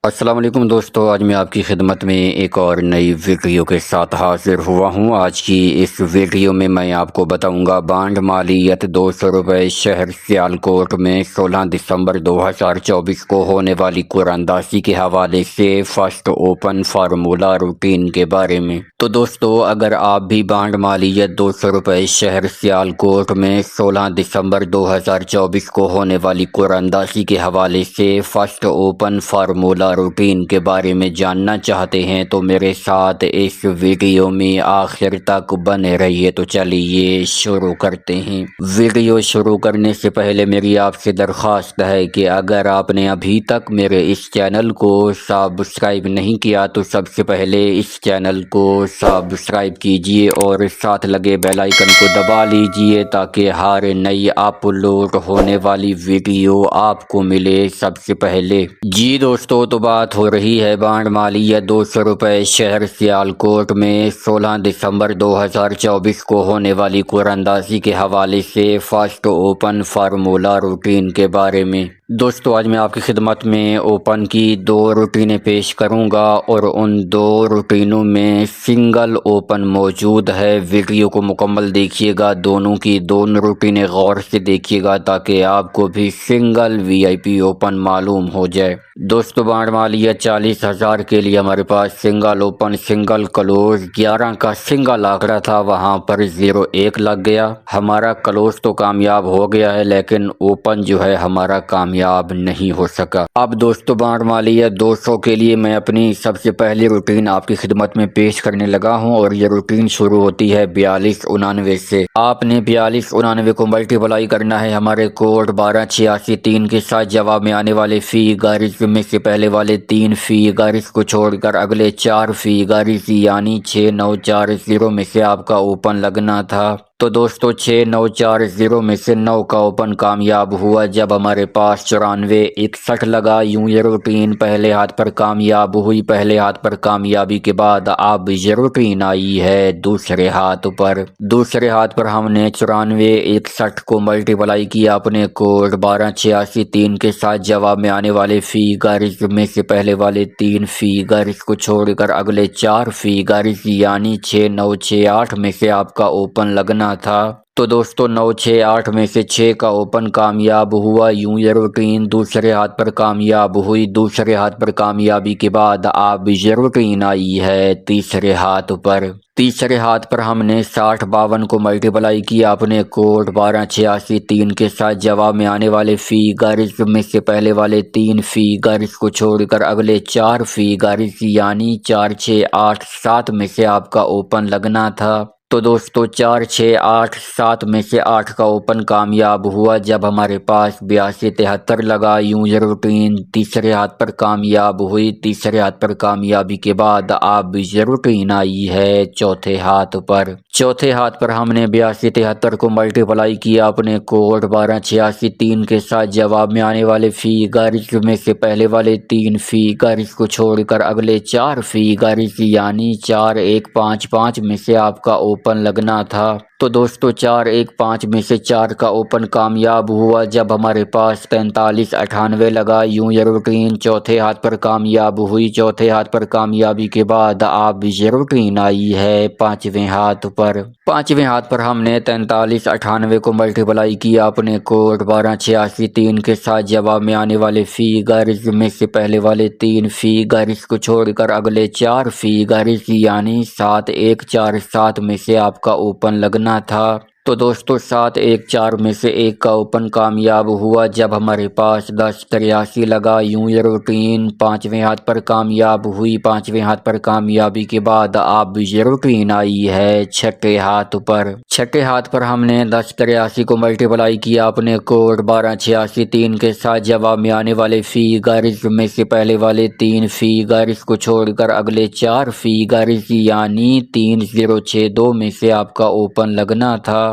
السلام علیکم دوستو، آج میں آپ کی خدمت میں ایک اور نئی ویڈیو کے ساتھ حاضر ہوا ہوں۔ آج کی اس ویڈیو میں آپ کو بتاؤں گا بانڈ مالیت 200 روپے شہر سیالکوٹ میں 16 دسمبر 2024 کو ہونے والی قراندازی کے حوالے سے فرسٹ اوپن فارمولہ روٹین کے بارے میں۔ تو دوستو، اگر آپ بھی بانڈ مالیت 200 روپے شہر سیالکوٹ میں 16 دسمبر 2024 کو ہونے والی قراندازی کے حوالے سے فرسٹ اوپن فارمولہ روٹین کے بارے میں جاننا چاہتے ہیں تو میرے ساتھ اس ویڈیو میں آخر تک بنے رہیے۔ تو چلیے شروع کرتے ہیں۔ ویڈیو شروع کرنے سے پہلے میری آپ سے درخواست ہے کہ اگر آپ نے ابھی تک میرے اس چینل کو سبسکرائب نہیں کیا تو سب سے پہلے اس چینل کو سبسکرائب کیجئے اور ساتھ لگے بیل آئیکن کو دبا لیجئے تاکہ ہر نئی اپلوڈ ہونے والی ویڈیو آپ کو ملے سب سے پہلے۔ جی دوستو، تو بات ہو رہی ہے بانڈ مالیت 200 روپے شہر سیالکوٹ میں 16 دسمبر 2024 کو ہونے والی قراندازی کے حوالے سے فرسٹ اوپن فارمولہ روٹین کے بارے میں۔ دوستو، آج میں آپ کی خدمت میں اوپن کی 2 روٹینیں پیش کروں گا اور ان 2 روٹینوں میں سنگل اوپن موجود ہے۔ ویڈیو کو مکمل دیکھیے گا، دونوں کی دونوں روٹینیں غور سے دیکھیے گا تاکہ آپ کو بھی سنگل VIP اوپن معلوم ہو جائے۔ دوستو، بانڈ مالیت 40,000 کے لیے ہمارے پاس سنگل اوپن سنگل کلوز 11 کا سنگل آنکڑا تھا، وہاں پر 01 لگ گیا۔ ہمارا کلوز تو کامیاب ہو گیا ہے لیکن اوپن جو ہے ہمارا کامیاب نہیں ہو سکا۔ اب دوستو، بانڈ مالیت 200 کے لیے میں اپنی سب سے پہلی روٹین آپ کی خدمت میں پیش کرنے لگا ہوں اور یہ روٹین شروع ہوتی ہے 4299 سے۔ آپ نے 4299 کو ملٹیپلائی کرنا ہے ہمارے کوڈ 12863 کے ساتھ۔ جواب میں آنے والے فی گارز میں سے پہلے والے 3 فی گارز کو چھوڑ کر اگلے 4 فی گارز یعنی 6940 میں سے آپ کا اوپن لگنا تھا۔ تو دوستو، 6940 میں سے 9 کا اوپن کامیاب ہوا جب ہمارے پاس 9461 لگا۔ یوں یہ روٹین پہلے ہاتھ پر کامیاب ہوئی۔ پہلے ہاتھ پر کامیابی کے بعد اب یہ روٹین آئی ہے دوسرے ہاتھ پر۔ دوسرے ہاتھ پر ہم نے 9461 کو ملٹیپلائی کیا اپنے کوڈ 12863 کے ساتھ۔ جواب میں آنے والے فی گارز میں سے پہلے والے 3 فی گارز کو چھوڑ کر اگلے 4 فی گارز یعنی 6968 میں سے آپ کا اوپن لگنا تھا۔ تو دوستو، 968 میں سے 6 کا اوپن کامیاب ہوا۔ یوں یہ روٹین دوسرے ہاتھ پر کامیاب ہوئی۔ دوسرے ہاتھ پر کامیابی کے بعد اب یہ روٹین آئی ہے تیسرے ہاتھ پر۔ تیسرے ہاتھ پر ہم نے 6052 کو ملٹیپلائی کیا اپنے کوڈ 12863 کے ساتھ۔ جواب میں آنے والے فی گارز میں سے پہلے والے 3 فی گارز کو چھوڑ کر اگلے 4 فی گارز یعنی 4687 میں سے آپ کا اوپن لگنا تھا۔ تو دوستو، 4687 میں سے 8 کا اوپن کامیاب ہوا جب ہمارے پاس 8273 لگا۔ یوں یہ روٹین تیسرے ہاتھ پر کامیاب ہوئی۔ تیسرے ہاتھ پر کامیابی کے بعد اب یہ روٹین آئی ہے چوتھے ہاتھ پر۔ چوتھے ہاتھ پر ہم نے 8273 کو ملٹیپلائی کیا اپنے کوڈ 12863 کے ساتھ۔ جواب میں آنے والے فی گارز میں سے پہلے والے 3 فی گارز کو چھوڑ کر اگلے 4 فی گارز یعنی 4155 میں سے آپ کا اوپن لگنا تھا۔ تو دوستو، 4155 میں سے 4 کا اوپن کامیاب ہوا جب ہمارے پاس 4398 لگا۔ یوں یہ روٹین چوتھے ہاتھ پر کامیاب ہوئی۔ چوتھے ہاتھ پر کامیابی کے بعد اب یہ روٹین آئی ہے پانچویں ہاتھ پر۔ پانچویں ہاتھ پر ہم نے 4398 کو ملٹیپلائی کیا اپنے کوڈ 12863 کے ساتھ۔ جواب میں آنے والے فی گارز میں سے پہلے والے 3 فی گارز کو چھوڑ کر اگلے 4 فی گارز یعنی 7147 میں سے آپ کا اوپن لگنا تھا۔ تو دوستو، 714 میں سے 1 کا اوپن کامیاب ہوا جب ہمارے پاس 1083 لگا۔ یوں یہ روٹین پانچویں ہاتھ پر کامیاب ہوئی۔ پانچویں ہاتھ پر کامیابی کے بعد اب یہ روٹین آئی ہے چھٹے ہاتھ پر۔ چھٹے ہاتھ پر ہم نے 1083 کو ملٹیپلائی کیا اپنے کوڈ 12863 کے ساتھ۔ جواب میں آنے والے فی گارز میں سے پہلے والے 3 فی گارز کو چھوڑ کر اگلے 4 فی گارز یعنی 3062 میں سے آپ کا اوپن لگنا تھا۔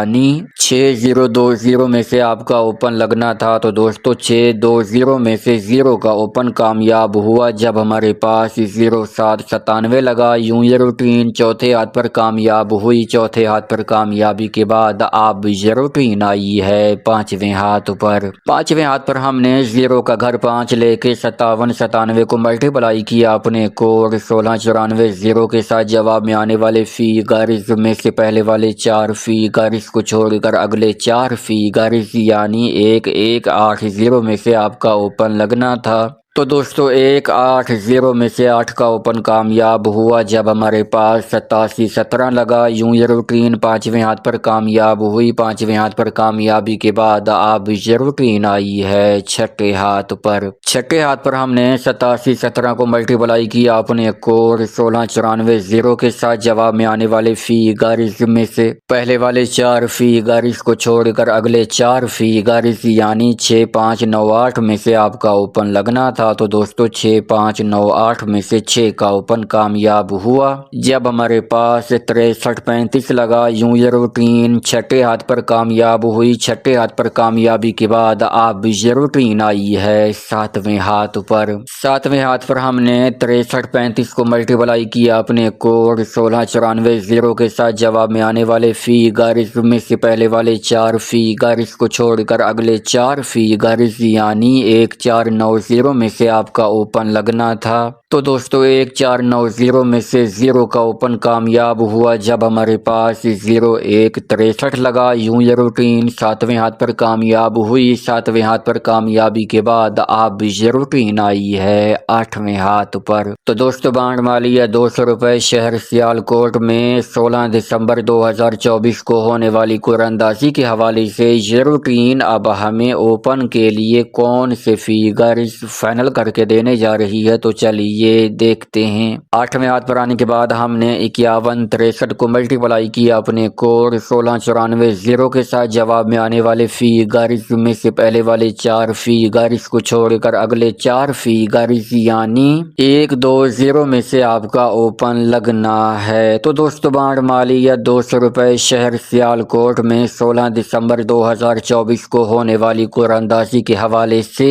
یعنی 6020 میں سے آپ کا اوپن لگنا تھا، تو دوستو 620 میں سے 0 کا اوپن کامیاب ہوا جب ہمارے پاس 0797 لگا۔ یوں یہ روٹین چوتھے ہاتھ پر کامیاب ہوئی۔ چوتھے ہاتھ پر کامیابی کے بعد اب یہ روٹین آئی ہے پانچویں ہاتھ پر۔ پانچویں ہاتھ پر ہم نے 0 کا گھر 5 لے کے 5797 کو ملٹیپلائی کیا اپنے کوڈ 1694 0 کے ساتھ۔ جواب میں آنے والے فیگرز میں سے پہلے والے 4 فیگرز کو چھوڑ کر اگلے 4 فیگرز یعنی 1180 میں سے آپ کا اوپن لگنا تھا۔ تو دوستو 180 میں سے 8 کا اوپن کامیاب ہوا جب ہمارے پاس 8717 لگا۔ یوں یہ روٹین پانچویں ہاتھ پر کامیاب ہوئی۔ پانچویں ہاتھ پر کامیابی کے بعد اب یہ روٹین آئی ہے چھٹے ہاتھ پر۔ چھٹے ہاتھ پر ہم نے 8717 کو ملٹیپلائی کیا اپنے کوڈ 1694 0 کے ساتھ۔ جواب میں آنے والے فیگرز میں سے پہلے والے 4 فیگرز کو چھوڑ کر اگلے 4 فیگرز یعنی 6598 میں سے آپ کا اوپن لگنا تھا۔ تو دوستو 6598 میں سے 6 کا اوپن کامیاب ہوا جب ہمارے پاس 6335 لگا۔ یوں یہ روٹین چھٹے ہاتھ پر کامیاب ہوئی۔ چھٹے ہاتھ پر کامیابی کے بعد اب یہ روٹین آئی ہے ساتویں ہاتھ پر۔ ساتویں ہاتھ پر ہم نے 6335 کو ملٹیپلائی کیا اپنے کوڈ 1694 0 کے ساتھ۔ جواب میں آنے والے فیگرز میں سے پہلے والے 4 فیگرز کو چھوڑ کر اگلے 4 فیگرز یعنی 1490 میں سے آپ کا اوپن لگنا تھا۔ تو دوستو 1490 میں سے 0 کا اوپن کامیاب ہوا جب ہمارے پاس 0163 لگا۔ یوں یہ روٹین ساتویں ہاتھ پر کامیاب ہوئی۔ ساتویں ہاتھ پر کامیابی کے بعد اب یہ روٹین آئی ہے آٹھویں ہاتھ پر۔ تو دوستو بانڈ مالیہ 200 روپے شہر سیالکوٹ میں 16 دسمبر 2024 کو ہونے والی قرعہ اندازی کے حوالے سے یہ روٹین اب ہمیں اوپن کے لیے کون سے فیگرز فائنل کر کے دینے جا رہی ہے، تو چلیے دیکھتے ہیں۔ آٹھویں ہاتھ پر آنے کے بعد ہم نے 5163 کو ملٹیپلائی کیا اپنے کوڈ 1694 0 کے ساتھ۔ جواب میں آنے والے فیگرز میں سے پہلے والے 4 فیگرز کو چھوڑ کر اگلے 4 فیگرز یعنی 120 میں سے آپ کا اوپن لگنا ہے۔ تو دوستو بانڈ مالیہ 200 روپے شہر سیالکوٹ میں 16 دسمبر 2024 کو ہونے والی قرعہ اندازی کے حوالے سے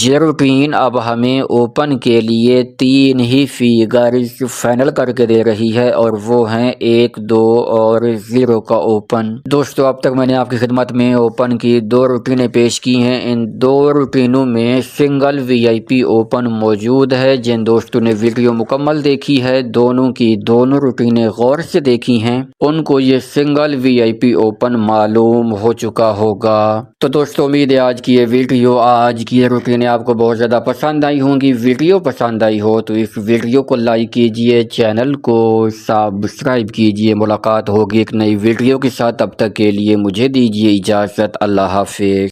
یہ روٹین اب ہمیں اوپن کے لیے 3 ہی فیگرز فائنل کر کے دے رہی ہے، اور وہ ہیں 1 2 اور 0 کا اوپن۔ دوستو اب تک میں نے آپ کی خدمت میں اوپن کی 2 روٹینیں پیش کی ہیں۔ ان 2 روٹینوں میں سنگل VIP اوپن موجود ہے۔ جن دوستوں نے ویڈیو مکمل دیکھی ہے، دونوں کی دونوں روٹینیں غور سے دیکھی ہیں، ان کو یہ سنگل VIP اوپن معلوم ہو چکا ہوگا۔ تو دوستو امید ہے آج کی یہ ویڈیو، آج کی یہ روٹینیں آپ کو بہت زیادہ پسند آئی ہوں گی۔ ویڈیو پسند آئی ہو تو اس ویڈیو کو لائک کیجئے، چینل کو سبسکرائب کیجئے۔ ملاقات ہوگی ایک نئی ویڈیو کے ساتھ، تب تک کے لیے مجھے دیجئے اجازت۔ اللہ حافظ۔